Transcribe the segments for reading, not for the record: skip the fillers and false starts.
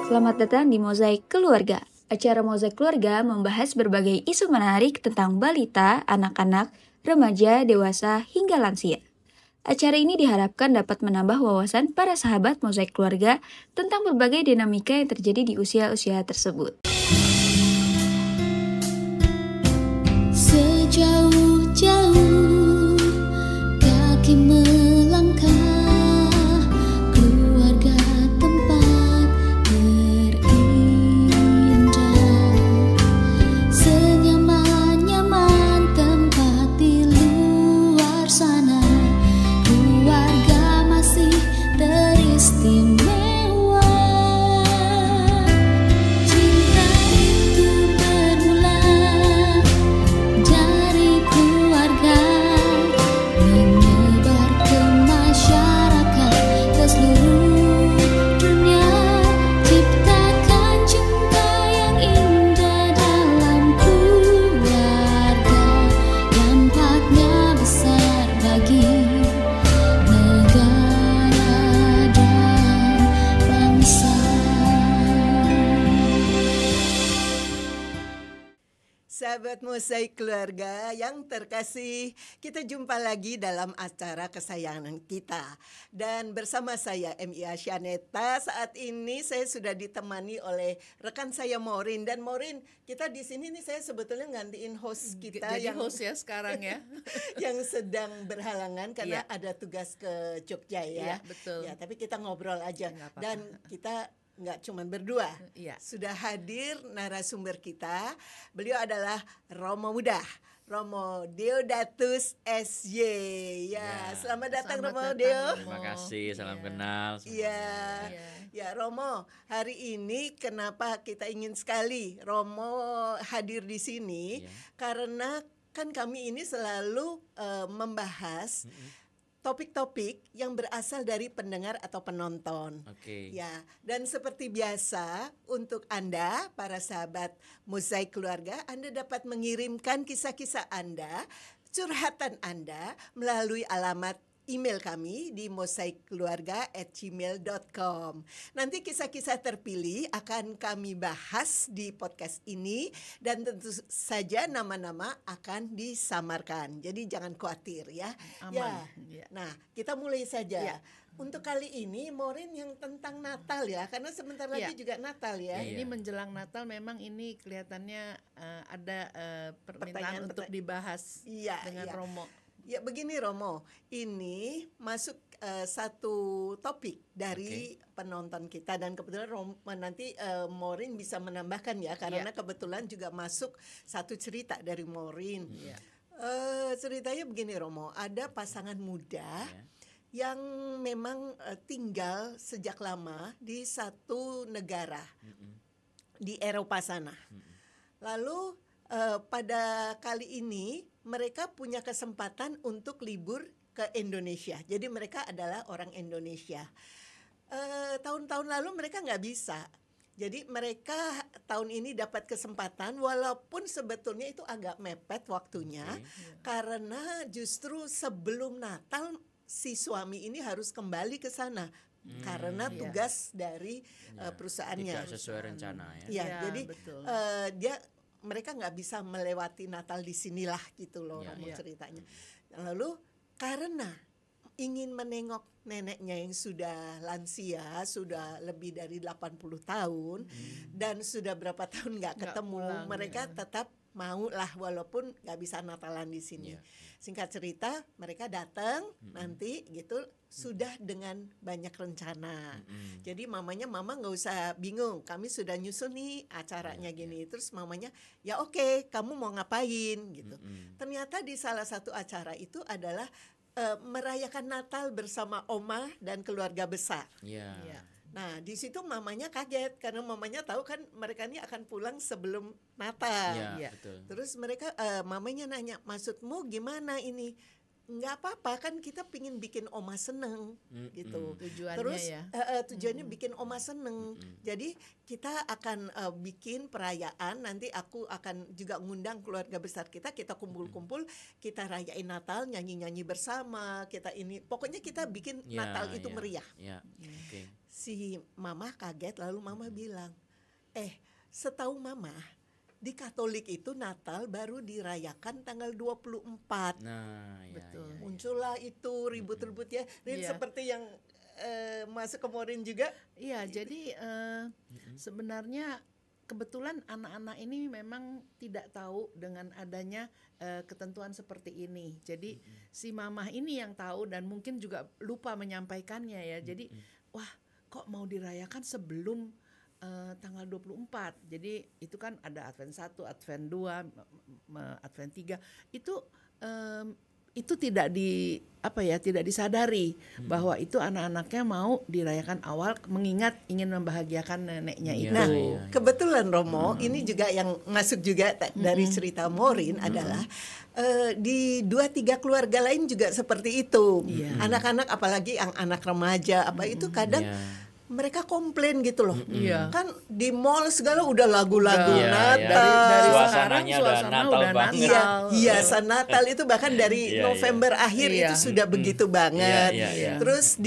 Selamat datang di Mozaik Keluarga. Acara Mozaik Keluarga membahas berbagai isu menarik tentang balita, anak-anak, remaja, dewasa, hingga lansia. Acara ini diharapkan dapat menambah wawasan para sahabat Mozaik Keluarga tentang berbagai dinamika yang terjadi di usia-usia tersebut. Sejauh-jauh kaki melangkah, keluarga tempat terindah, senyaman-nyaman tempat di luar sana, keluarga masih teristimewa. Cinta itu bermula dari keluarga, menyebar ke masyarakat, ke seluruh dunia. Ciptakan cinta yang indah dalam keluarga, dampaknya besar bagi negara dan bangsa. Sahabat Mozaik Keluarga yang terkasih, kita jumpa lagi dalam acara kesayangan kita. Dan bersama saya M.I. Asyaneta, saat ini saya sudah ditemani oleh rekan saya Maureen. Dan Maureen, kita di sini nih saya sebetulnya gantiin host kita Jadi yang host ya sekarang ya. yang sedang berhalangan karena ada tugas ke Jogja ya. Iya, betul. Ya, tapi kita ngobrol aja. Nggak apa-apa. Dan kita nggak cuma berdua. Iya. Sudah hadir narasumber kita. Beliau adalah Romo Muda, Romo Deodatus SY. Ya, selamat datang Selamat Romo datang, Deo. Romo. Terima kasih, salam Iya. kenal Iya. Iya. Ya Romo, hari ini kenapa kita ingin sekali Romo hadir di sini? Iya. Karena kan kami ini selalu membahas topik-topik yang berasal dari pendengar atau penonton. Oke. Ya, dan seperti biasa untuk Anda para sahabat Mozaik Keluarga, Anda dapat mengirimkan kisah-kisah Anda, curhatan Anda melalui alamat email kami di mozaikkeluarga@gmail.com. Nanti kisah-kisah terpilih akan kami bahas di podcast ini dan tentu saja nama-nama akan disamarkan. Jadi jangan khawatir ya. Aman. Ya. Ya. Nah, kita mulai saja. Ya. Untuk kali ini Maureen yang tentang Natal ya, karena sebentar lagi Ya. juga Natal ya. Ya, ini Iya. menjelang Natal memang ini kelihatannya ada permintaan untuk dibahas Iya, dengan iya. Romo. Ya begini Romo, ini masuk satu topik dari penonton kita dan kebetulan Romo nanti Maureen bisa menambahkan ya karena kebetulan juga masuk satu cerita dari Maureen. Iya. Ceritanya begini Romo, ada pasangan muda yang memang tinggal sejak lama di satu negara di Eropa sana. Lalu pada kali ini mereka punya kesempatan untuk libur ke Indonesia. Jadi mereka adalah orang Indonesia. Tahun-tahun lalu mereka nggak bisa. Jadi mereka tahun ini dapat kesempatan walaupun sebetulnya itu agak mepet waktunya. Karena justru sebelum Natal si suami ini harus kembali ke sana. Karena tugas dari perusahaannya. Tidak sesuai rencana ya. Ya, Ya, jadi betul. mereka nggak bisa melewati Natal di sinilah gitu loh Romo ceritanya. Lalu karena ingin menengok neneknya yang sudah lansia, sudah lebih dari 80 tahun dan sudah berapa tahun nggak ketemu, pulang, mereka tetap mau lah walaupun nggak bisa Natalan di sini. Singkat cerita mereka datang nanti gitu sudah dengan banyak rencana. Jadi mama nggak usah bingung, kami sudah nyusun nih acaranya gini. Terus mamanya ya oke, kamu mau ngapain gitu. Ternyata di salah satu acara itu adalah merayakan Natal bersama oma dan keluarga besar. Iya. Iya. Nah di situ mamanya kaget karena mamanya tahu kan mereka ini akan pulang sebelum Natal. Iya, Iya. betul. Terus mereka mamanya nanya, maksudmu gimana ini? nggak apa-apa kan kita pingin bikin oma seneng gitu. Tujuannya Terus ya. tujuannya bikin oma seneng. Jadi kita akan bikin perayaan. Nanti aku akan juga ngundang keluarga besar kita kumpul-kumpul, kita rayain Natal, nyanyi-nyanyi bersama. Kita ini, pokoknya kita bikin Ya, Natal itu ya, meriah. ya, oke. Si mama kaget, lalu mama bilang, setahu mama di Katolik itu Natal baru dirayakan tanggal 24. Nah, ya, Betul. ya. Muncullah itu ribut-ribut ya. Rin, Iya. seperti yang masuk ke Morin juga. Iya, jadi sebenarnya kebetulan anak-anak ini memang tidak tahu dengan adanya ketentuan seperti ini. Jadi si mamah ini yang tahu dan mungkin juga lupa menyampaikannya ya. Jadi wah, kok mau dirayakan sebelum tanggal 24. Jadi itu kan ada Advent 1, Advent 2, Advent 3. Itu tidak tidak disadari bahwa itu anak-anaknya mau dirayakan awal mengingat ingin membahagiakan neneknya Iya, itu. Nah, iya. kebetulan Romo, ini juga yang masuk juga dari cerita Morin adalah di 2-3 keluarga lain juga seperti itu. Iya. Anak-anak apalagi yang anak remaja itu kadang Iya. mereka komplain gitu loh. Iya. Kan di mall segala udah lagu-lagu Iya, Natal. iya. Dari Suasananya udah suasana Natal udah banget. Iya, hiasan Natal itu bahkan dari Iya, November akhir Iya. itu sudah begitu banget. Iya, iya. Terus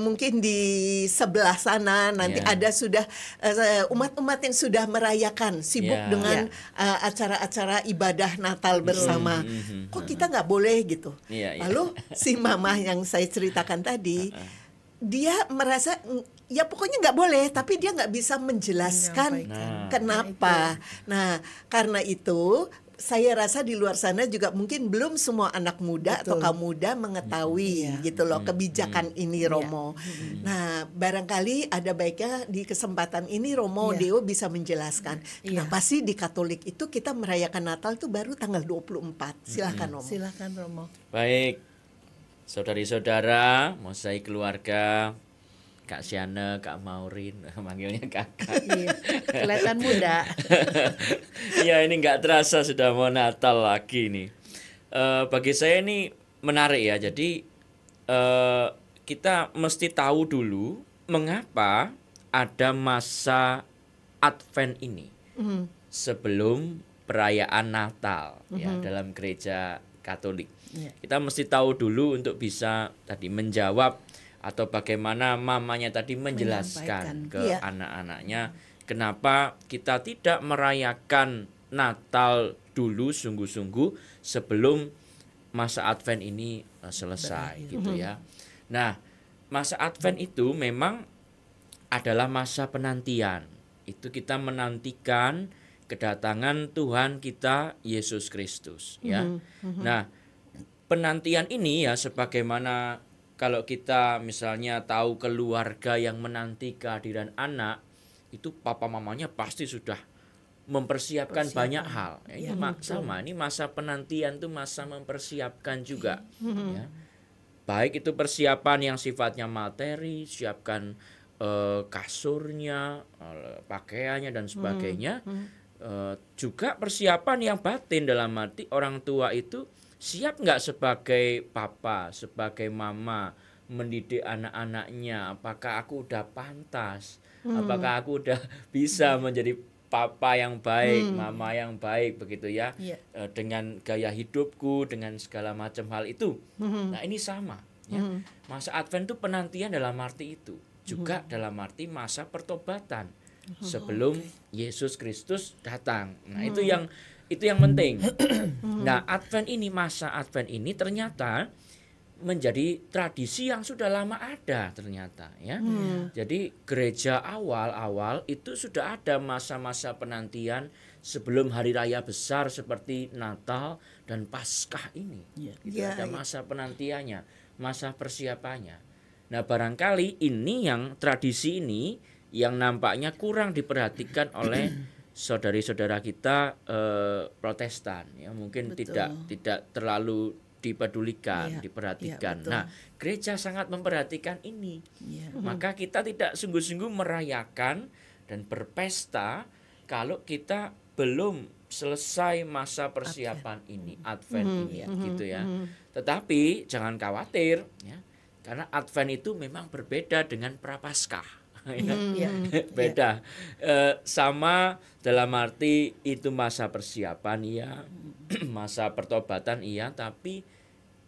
mungkin di sebelah sana nanti Iya. ada sudah umat-umat yang sudah merayakan, sibuk Iya. dengan acara-acara ibadah Natal bersama. Kok kita nggak boleh gitu? Iya, iya. Lalu si mama yang saya ceritakan tadi, dia merasa ya pokoknya nggak boleh, tapi dia nggak bisa menjelaskan Menyampaikan. kenapa. Nah, karena itu saya rasa di luar sana juga mungkin belum semua anak muda atau kaum muda mengetahui gitu loh kebijakan ini, Romo. Nah, barangkali ada baiknya di kesempatan ini Romo Deo bisa menjelaskan kenapa sih di Katolik itu kita merayakan Natal itu baru tanggal 24. Silakan Romo. Silakan Romo. Baik, saudari-saudara, Mosaik keluarga, Kak Siana, Kak Maurin, manggilnya kakak. Iya, kelihatan muda. Ya ini nggak terasa sudah mau Natal lagi nih. Bagi saya ini menarik ya. Jadi kita mesti tahu dulu mengapa ada masa Advent ini sebelum perayaan Natal ya dalam gereja Katolik. Iya. Kita mesti tahu dulu untuk bisa tadi menjawab atau bagaimana mamanya tadi menjelaskan Menyampaikan. ke Iya. anak-anaknya kenapa kita tidak merayakan Natal dulu sungguh-sungguh sebelum masa Advent ini selesai gitu ya. Nah, masa Advent itu memang adalah masa penantian. Itu kita menantikan kedatangan Tuhan kita Yesus Kristus ya. Nah, penantian ini ya sebagaimana kalau kita misalnya tahu keluarga yang menanti kehadiran anak, itu papa mamanya pasti sudah mempersiapkan banyak hal. Ya, ini sama, ini masa penantian itu masa mempersiapkan juga. Ya. Baik itu persiapan yang sifatnya materi, siapkan kasurnya, pakaiannya dan sebagainya. Juga persiapan yang batin dalam arti orang tua itu siap nggak sebagai papa, sebagai mama mendidik anak-anaknya? Apakah aku udah pantas? Apakah aku udah bisa menjadi papa yang baik, mama yang baik begitu ya? Iya. Dengan gaya hidupku, dengan segala macam hal itu. Nah ini sama. Ya. Masa Advent itu penantian dalam arti itu. Juga dalam arti masa pertobatan sebelum Yesus Kristus datang. Nah itu yang penting. Nah, masa Advent ini ternyata menjadi tradisi yang sudah lama ada ternyata ya. Jadi gereja awal-awal itu sudah ada masa-masa penantian sebelum hari raya besar seperti Natal dan Paskah ini. Itu ada masa penantiannya, masa persiapannya. Nah, barangkali ini yang tradisi ini yang nampaknya kurang diperhatikan oleh saudari-saudara kita Protestan ya, mungkin tidak terlalu dipedulikan, diperhatikan. Nah, gereja sangat memperhatikan ini. Maka kita tidak sungguh-sungguh merayakan dan berpesta kalau kita belum selesai masa persiapan ini, Advent ini, gitu ya. Tetapi jangan khawatir, ya, karena Advent itu memang berbeda dengan Prapaskah. Beda. Sama dalam arti itu masa persiapan iya, masa pertobatan iya, tapi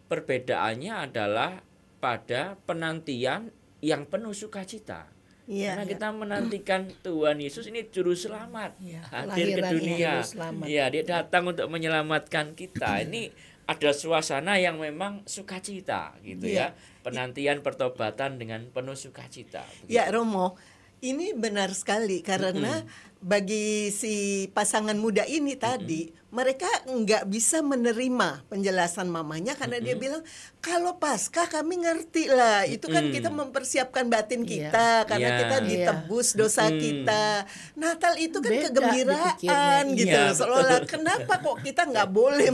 perbedaannya adalah pada penantian yang penuh sukacita. Karena kita menantikan Tuhan Yesus ini juru selamat hadir ke dunia. Iya, dia datang untuk menyelamatkan kita. Ini ada suasana yang memang sukacita gitu ya. Penantian pertobatan dengan penuh sukacita. Ya Romo, ini benar sekali karena bagi si pasangan muda ini tadi mereka nggak bisa menerima penjelasan mamanya karena dia bilang kalau Paskah kami ngerti lah, itu kan kita mempersiapkan batin kita karena kita ditebus dosa kita. Natal itu kan Beda kegembiraan gitu Iya, loh. Seolah kenapa kok kita nggak boleh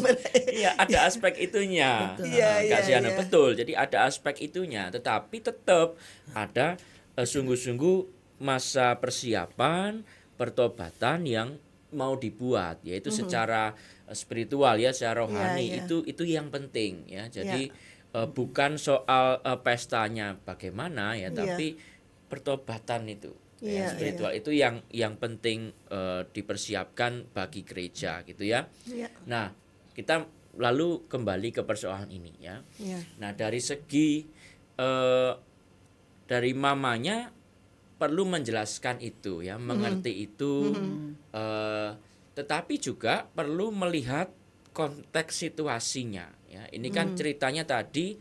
Iya, ada aspek itunya. Betul. Kak Siana, betul. Jadi ada aspek itunya, tetapi tetap ada sungguh-sungguh masa persiapan pertobatan yang mau dibuat, yaitu secara spiritual ya, secara rohani. Itu yang penting ya. Jadi bukan soal pestanya bagaimana ya, tapi pertobatan itu ya, spiritual itu yang penting dipersiapkan bagi gereja gitu ya. Nah, kita lalu kembali ke persoalan ini ya. Nah, dari segi dari mamanya perlu menjelaskan itu ya, mengerti itu, tetapi juga perlu melihat konteks situasinya ya. Ini kan ceritanya tadi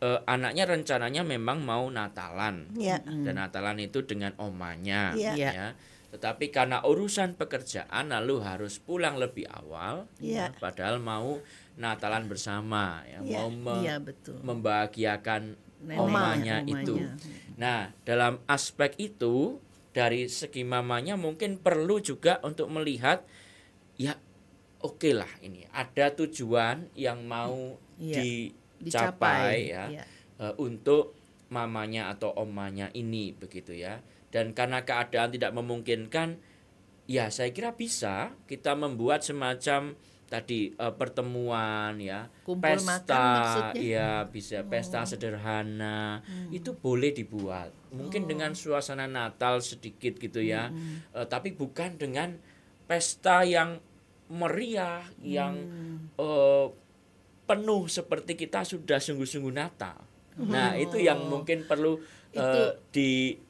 anaknya rencananya memang mau Natalan, dan Natalan itu dengan omanya ya. Tetapi karena urusan pekerjaan lalu harus pulang lebih awal, ya, padahal mau Natalan bersama ya, mau membahagiakan omanya itu. Nah, dalam aspek itu dari segi mamanya mungkin perlu juga untuk melihat ya oke lah, ini ada tujuan yang mau dicapai ya, untuk mamanya atau omanya ini begitu ya. Dan karena keadaan tidak memungkinkan, ya saya kira bisa kita membuat semacam tadi pertemuan ya, kumpul pesta makan ya, bisa pesta sederhana, itu boleh dibuat mungkin dengan suasana Natal sedikit gitu ya, tapi bukan dengan pesta yang meriah yang penuh seperti kita sudah sungguh-sungguh Natal. Nah, itu yang mungkin perlu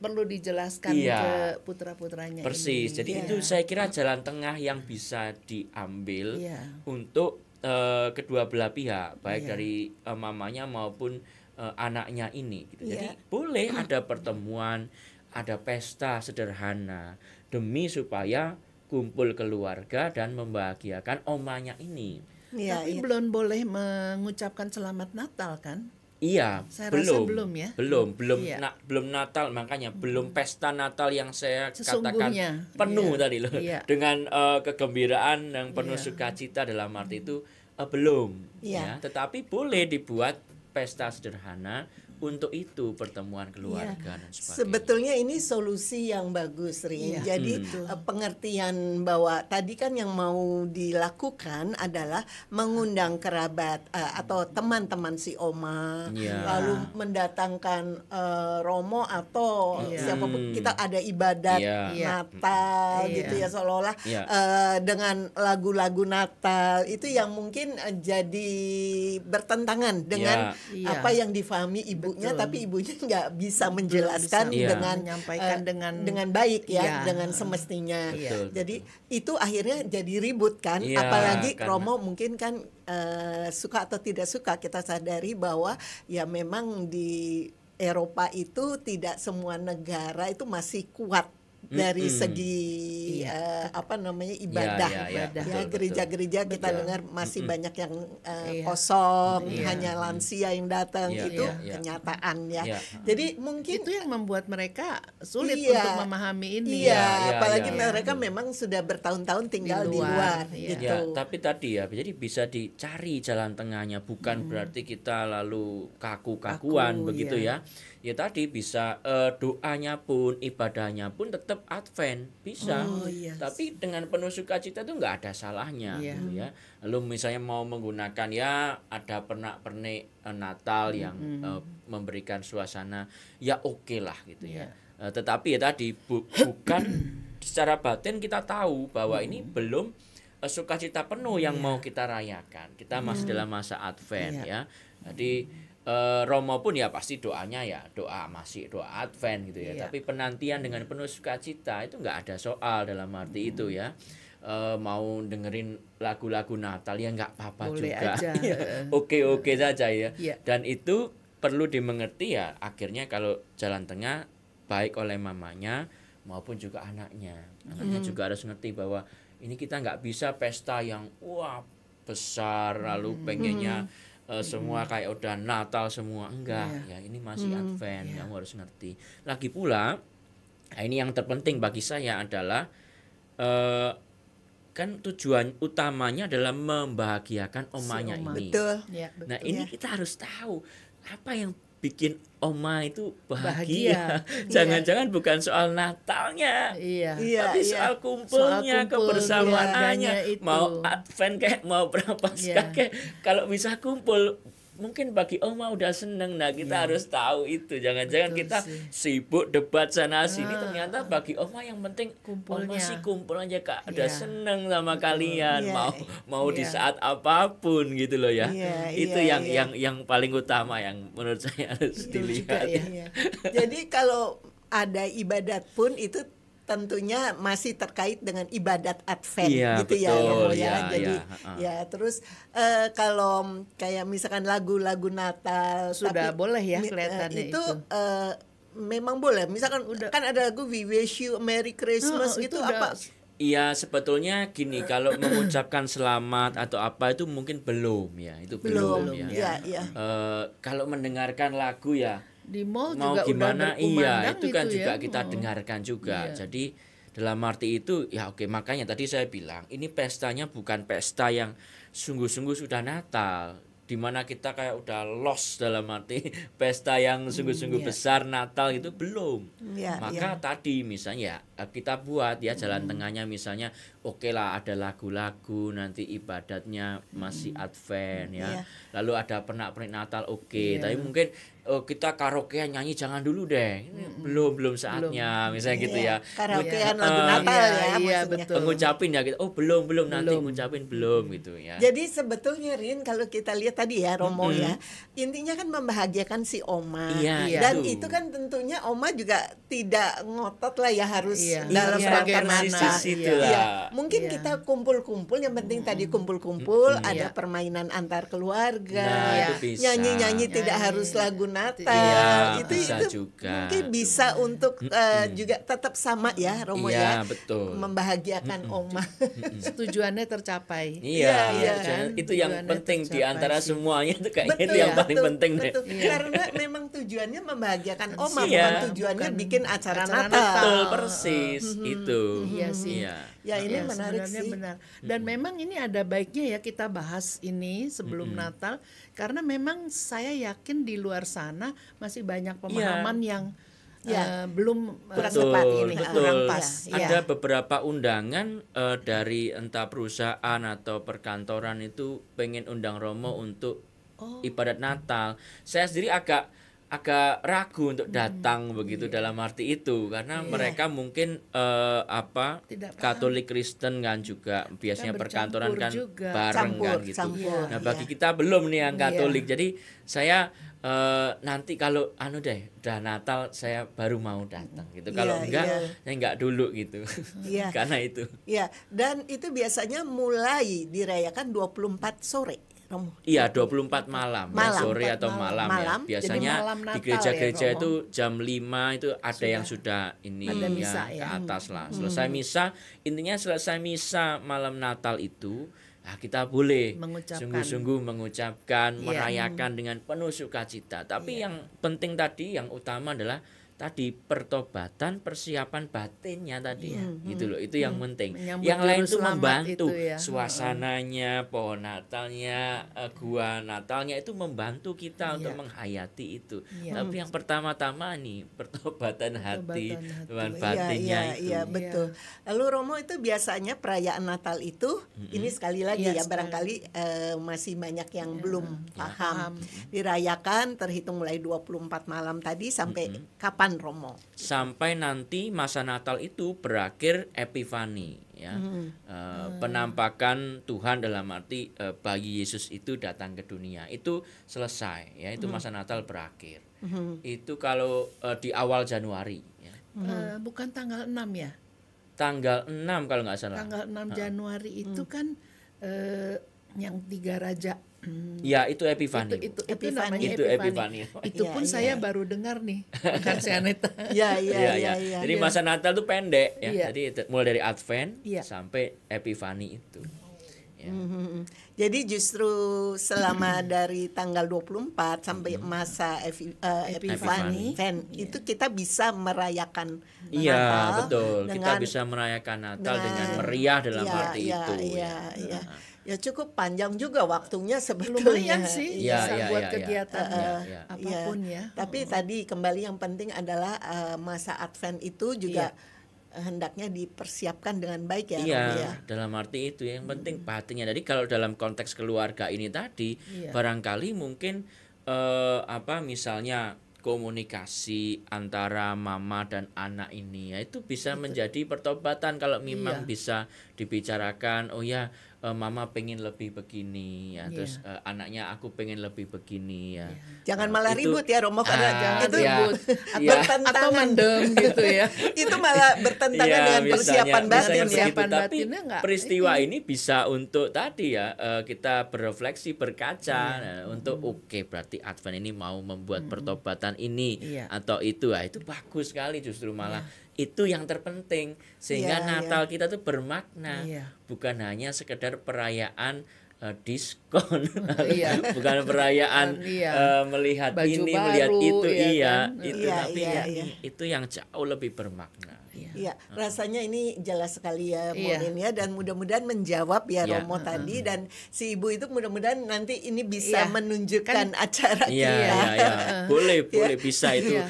perlu dijelaskan ke putra-putranya. Persis. Ini. Jadi itu saya kira jalan tengah yang bisa diambil untuk kedua belah pihak, baik dari mamanya maupun anaknya ini. Gitu. Jadi boleh ada pertemuan, ada pesta sederhana demi supaya kumpul keluarga dan membahagiakan omanya ini. Tapi belum boleh mengucapkan selamat Natal kan? Iya, saya belum, rasa belum ya. Belum Natal, makanya belum pesta Natal yang saya katakan penuh tadi loh, dengan kegembiraan yang penuh sukacita dalam arti itu belum, ya. Tetapi boleh dibuat pesta sederhana untuk itu, pertemuan keluarga dan sebagainya. Sebetulnya ini solusi yang bagus, Rin. Jadi pengertian bahwa tadi kan yang mau dilakukan adalah mengundang kerabat atau teman-teman si oma, lalu mendatangkan romo atau siapapun, kita ada ibadat Natal gitu ya, seolah-olah dengan lagu-lagu Natal itu yang mungkin jadi bertentangan dengan apa yang difahami ibunya, tapi ibunya nggak bisa menjelaskan dengan menyampaikan dengan baik ya, dengan semestinya. Jadi itu akhirnya jadi ribut kan, apalagi Romo mungkin kan suka atau tidak suka, kita sadari bahwa ya memang di Eropa itu tidak semua negara itu masih kuat dari segi ibadah. Gereja-gereja kita dengar masih banyak yang kosong, hanya lansia yang datang, itu kenyataan ya. Jadi mungkin itu yang membuat mereka sulit untuk memahami ini. Apalagi mereka memang sudah bertahun-tahun tinggal di luar gitu. Tapi tadi ya, jadi bisa dicari jalan tengahnya, bukan berarti kita lalu kaku-kakuan begitu ya. Ya tadi bisa doanya pun, ibadahnya pun tetap tetap Advent bisa, Oh, iya. tapi dengan penuh sukacita itu nggak ada salahnya, Iya. gitu ya. Lalu misalnya mau menggunakan ya ada pernak-pernik Natal yang memberikan suasana, ya oke lah gitu ya. Tetapi ya tadi bukan secara batin kita tahu bahwa ini belum sukacita penuh yang mau kita rayakan. Kita masih dalam masa Advent ya. Jadi Romo pun ya pasti doanya ya masih doa Advent gitu ya. Tapi penantian dengan penuh sukacita itu nggak ada soal dalam arti itu ya. Mau dengerin lagu-lagu Natal ya nggak apa-apa Boleh juga. aja. Oke-oke saja ya. Iya. Dan itu perlu dimengerti ya. Akhirnya kalau jalan tengah baik oleh mamanya maupun juga anaknya. Anaknya juga harus ngerti bahwa ini kita nggak bisa pesta yang wah besar lalu pengennya semua kayak udah Natal semua, enggak ya, ini masih Advent, kamu harus ngerti. Lagi pula ini yang terpenting bagi saya adalah kan tujuan utamanya adalah membahagiakan omanya ini. Betul. Ya, betul. Nah ini kita harus tahu apa yang bikin oma itu bahagia. Jangan-jangan bukan soal Natalnya, Iya. tapi soal kumpulnya, Soal kumpul, kebersamaannya, keluarganya itu. mau Advent kayak mau Prapaskah kayak, kalau bisa kumpul mungkin bagi oma udah seneng. Nah kita harus tahu itu, jangan-jangan Betul kita sih. sibuk debat sana sini, ternyata bagi oma yang penting Kumpulnya. oma sih kumpul aja Kak, udah Iya. seneng sama kalian, Iya. mau di Iya. saat apapun gitu loh ya. Iya, Itu iya, yang paling utama yang menurut saya harus Betul juga dilihat. ya. Iya. Jadi kalau ada ibadat pun itu tentunya masih terkait dengan ibadat Advent Iya, gitu ya betul, Romo ya. iya, Jadi iya, ya terus kalau kayak misalkan lagu-lagu Natal Sudah boleh ya kelihatannya itu. Memang boleh. Misalkan kan ada lagu We Wish You a Merry Christmas itu gitu udah- apa? Iya, sebetulnya gini, kalau mengucapkan selamat atau apa itu mungkin belum ya, itu belum, Belum. ya. Iya. Kalau mendengarkan lagu ya Di mall mau juga gimana, udah iya berkumandang itu kan gitu juga ya. kita dengarkan juga. Jadi dalam arti itu ya oke, makanya tadi saya bilang ini pestanya bukan pesta yang sungguh-sungguh sudah Natal, di mana kita kayak udah lost dalam arti pesta yang sungguh-sungguh besar Natal itu belum. Iya, Maka tadi misalnya kita buat ya jalan tengahnya, misalnya oke lah ada lagu-lagu, nanti ibadatnya masih Advent ya. Iya. Lalu ada pernak-pernik Natal oke, tapi mungkin kita karaokean nyanyi jangan dulu deh. Ini belum saatnya misalnya gitu ya. Karaokean lagu Iya. Natal Iya, ya iya, maksudnya. betul. Ngucapin ya gitu. Oh, belum nanti ngucapin belum gitu ya. Jadi sebetulnya Rin kalau kita lihat tadi ya Romo ya, intinya kan membahagiakan si oma. Iya, Dan itu. itu kan tentunya oma juga tidak ngotot lah ya harus Iya. dalam Iya, rangka bagaimana. Natal. Persis itu Iya. lah. Mungkin Iya. kita kumpul-kumpul, yang penting tadi kumpul-kumpul, ada Iya. permainan antar keluarga, Nah, Iya. itu bisa. nyanyi-nyanyi tidak Nyanyi. harus lagu Natal. Iya, itu bisa itu juga. mungkin bisa untuk juga tetap sama ya Romo Iya, ya. betul. Membahagiakan oma. Tujuannya tercapai. Iya, Iya, jangan- kan? itu yang Tujuannya penting di tercapai antara sih. semuanya itu kayaknya itu Betul, yang paling betul, penting deh. betul. Karena memang tujuannya membahagiakan oma, Iya. bukan tujuannya Bukan bikin acara acara Natal. Betul persis itu. Iya sih. Iya. Ya ini Ya, menarik sebenarnya sih. benar. Dan memang ini ada baiknya ya kita bahas ini sebelum Natal, karena memang saya yakin di luar sana masih banyak pemahaman yang Ya. belum Kurang Betul, tepat ini, betul. kurang pas. Iya. Ada beberapa undangan dari entah perusahaan atau perkantoran itu pengen undang Romo untuk ibadat Natal. Saya sendiri agak ragu untuk datang begitu dalam arti itu, karena mereka mungkin Tidak paham. Katolik Kristen kan juga biasanya perkantoran bercampur kan juga. bareng kan Campur, gitu. campur, Nah iya. bagi kita belum nih yang Katolik, jadi saya nanti kalau udah Natal saya baru mau datang gitu. Kalau Iya, enggak iya. saya enggak dulu gitu. Iya. Karena itu. Ya, dan itu biasanya mulai dirayakan 24 sore, Romo. Iya, 24 malam, ya, Malam. sore atau malam, Malam. ya. Biasanya Jadi malam di Natal gereja-gereja ya, Romo? itu jam 5 itu ada yang sudah ini Ada ya, misa ke ya. atas lah. Selesai misa, intinya selesai misa malam Natal itu kita boleh Mengucapkan. sungguh-sungguh mengucapkan, Iya. merayakan dengan penuh sukacita. Tapi yang penting tadi, yang utama adalah tadi pertobatan, persiapan batinnya tadi ya, gitu loh. Itu yang penting. Menyambut Yang lain juru itu selamat membantu itu ya. suasananya, pohon Natalnya, gua Natalnya itu membantu kita untuk menghayati itu. Iya. Tapi yang pertama-tama nih pertobatan hati, Pertobatan hati. batinnya itu. Iya, betul. Lalu Romo, itu biasanya perayaan Natal itu, ini sekali lagi Iya, ya, barangkali masih banyak yang belum paham. Dirayakan terhitung mulai 24 malam tadi sampai kapan Romo? Sampai nanti masa Natal itu berakhir Epifani ya. Penampakan Tuhan dalam arti bayi Yesus itu datang ke dunia. Itu selesai ya, itu masa Natal berakhir. Itu kalau di awal Januari ya. Bukan tanggal 6 ya? Tanggal 6 kalau nggak salah. Tanggal 6 Januari itu kan yang 3 raja. Ya, itu Epifani. Itu Epifani. namanya Itu Epifani. Epifani. Itu pun saya baru dengar nih, bukan si Aneta. Iya, Iya. Jadi masa Natal itu pendek ya. Iya. Jadi mulai dari Advent Iya. sampai Epifani itu. Ya. Jadi justru selama dari tanggal 24 sampai masa Epifani itu kita bisa merayakan Iya, Natal betul. Kita dengan- bisa merayakan Natal dengan meriah dalam arti itu. Iya. Ya cukup panjang juga waktunya sebetulnya. Lumayan sih Iya, bisa iya, buat iya, kegiatan iya. apapun ya. Tapi tadi kembali yang penting adalah masa Advent itu juga hendaknya dipersiapkan dengan baik ya. Iya, Romo, ya. dalam arti itu yang penting batinnya. Jadi kalau dalam konteks keluarga ini tadi, barangkali mungkin misalnya komunikasi antara mama dan anak ini ya itu bisa menjadi pertobatan kalau memang bisa dibicarakan. Oh ya, mama pengen lebih begini ya, terus anaknya aku pengen lebih begini ya. Jangan malah Itu- ribut ya Romo, karena jangan itu ribut. bertentangan. Atau mendem gitu ya. Itu malah bertentangan Iya, dengan misalnya- persiapan misalnya batin ya. begitu. Persiapan Tapi batinnya enggak. peristiwa ini bisa untuk tadi ya kita berefleksi, berkaca untuk oke, berarti Advent ini mau membuat pertobatan ini Iya. atau itu itu bagus sekali justru malah itu yang terpenting sehingga Iya, Natal kita tuh bermakna, Iya. bukan hanya sekedar perayaan diskon, Iya. bukan perayaan Iya. melihat Baju ini, baru, melihat itu, ya kan? itu Iya, tapi iya, ya iya. itu yang jauh lebih bermakna. Iya, rasanya ini jelas sekali ya, Iya. Maureen ya, dan mudah-mudahan menjawab ya Iya. Romo tadi, dan si ibu itu mudah-mudahan nanti ini bisa Iya. menunjukkan acara Iya, kita. iya, boleh bisa itu Iya.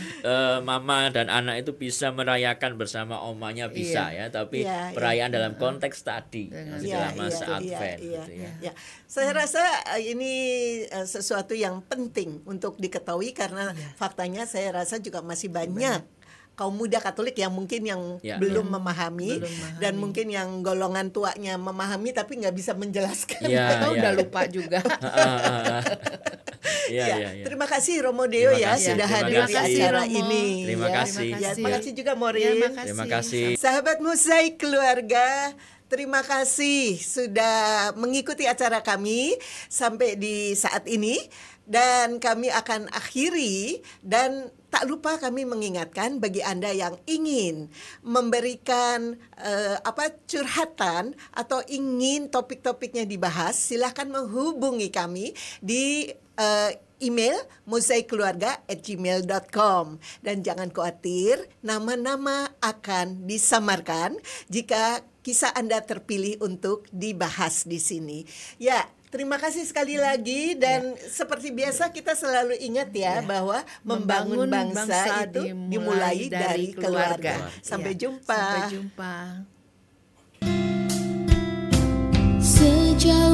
mama dan anak itu bisa merayakan bersama omanya bisa ya, tapi Iya, perayaan dalam konteks tadi Dengan- setelah Iya, masa iya, Advent iya, gitu iya, ya. iya. Saya rasa ini sesuatu yang penting untuk diketahui karena faktanya saya rasa juga masih banyak kaum muda Katolik yang mungkin yang Ya. belum memahami, Belum memahami. dan mungkin yang golongan tuanya memahami tapi nggak bisa menjelaskan. Iya, Atau iya. udah lupa juga. Iya, Ya, iya, iya. terima kasih Romo Deo Terima ya kasih, sudah terima hadir di kasih. acara Romo. ini. Terima ya. kasih. Ya, terima kasih juga Maureen. Ya, makasih. Terima kasih. Sahabat Mozaik Keluarga, terima kasih sudah mengikuti acara kami sampai di saat ini, dan kami akan akhiri, dan tak lupa kami mengingatkan bagi Anda yang ingin memberikan curhatan atau ingin topik-topiknya dibahas, silahkan menghubungi kami di email mozaikkeluarga@gmail.com, dan jangan khawatir, nama-nama akan disamarkan jika kisah Anda terpilih untuk dibahas di sini. Ya, terima kasih sekali lagi, dan seperti biasa kita selalu ingat ya bahwa membangun bangsa itu dimulai dari keluarga. Sampai jumpa. Sampai jumpa. Sejauh